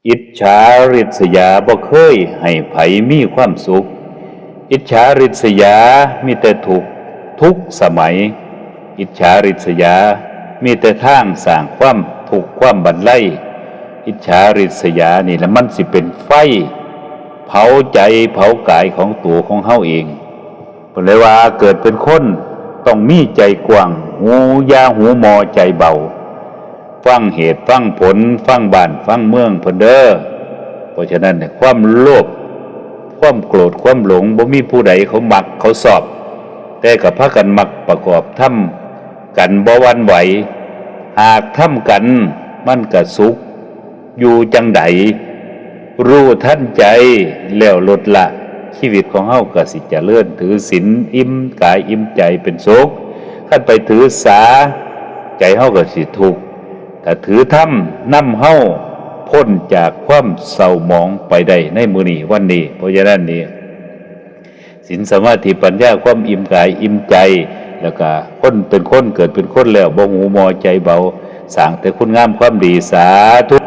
อิจฉาริษยาบ่เคยให้ไผมีความสุขอิจฉาริษยามีแต่ทุกสมัยอิจฉาริษยามีแต่ทางสร้างความทุกข์ความบันไลอิจฉาริษยานี่ละมันสิเป็นไฟเผาใจเผากายของตัวของเฮาเองเพิ่นเลยว่าเกิดเป็นคนต้องมีใจกว้างหูยาหูมอใจเบาฟังเหตุฟังผลฟังบ้านฟังเมืองเพิ่นเด้อเพราะฉะนั้นความโลภความโกรธความหลงบ่มีผู้ใดเขามักเขาชอบแต่ก็พากันมักประกอบทำกันบ่หวั่นไหวหากทำกันมันก็สุขอยู่จังใดรู้ทันใจแล้วลดละชีวิตของเฮาก็สิเจริญถือศีลอิ่มกายอิ่มใจเป็นสุขคันไปถือสาใจเฮาก็สิทุกข์ถ้าถือธรรมนำเฮาพ้นจากความเศร้าหมองไปได้ในมื้อนี้วันนี้เพราะฉะนั้นนี่ศีลสมาธิปัญญาความอิ่มกายอิ่มใจแล้วก็คนเป็นคนเกิดเป็นคนแล้วบ่หูมอใจเบาสร้างแต่คุณงามความดีสาธุ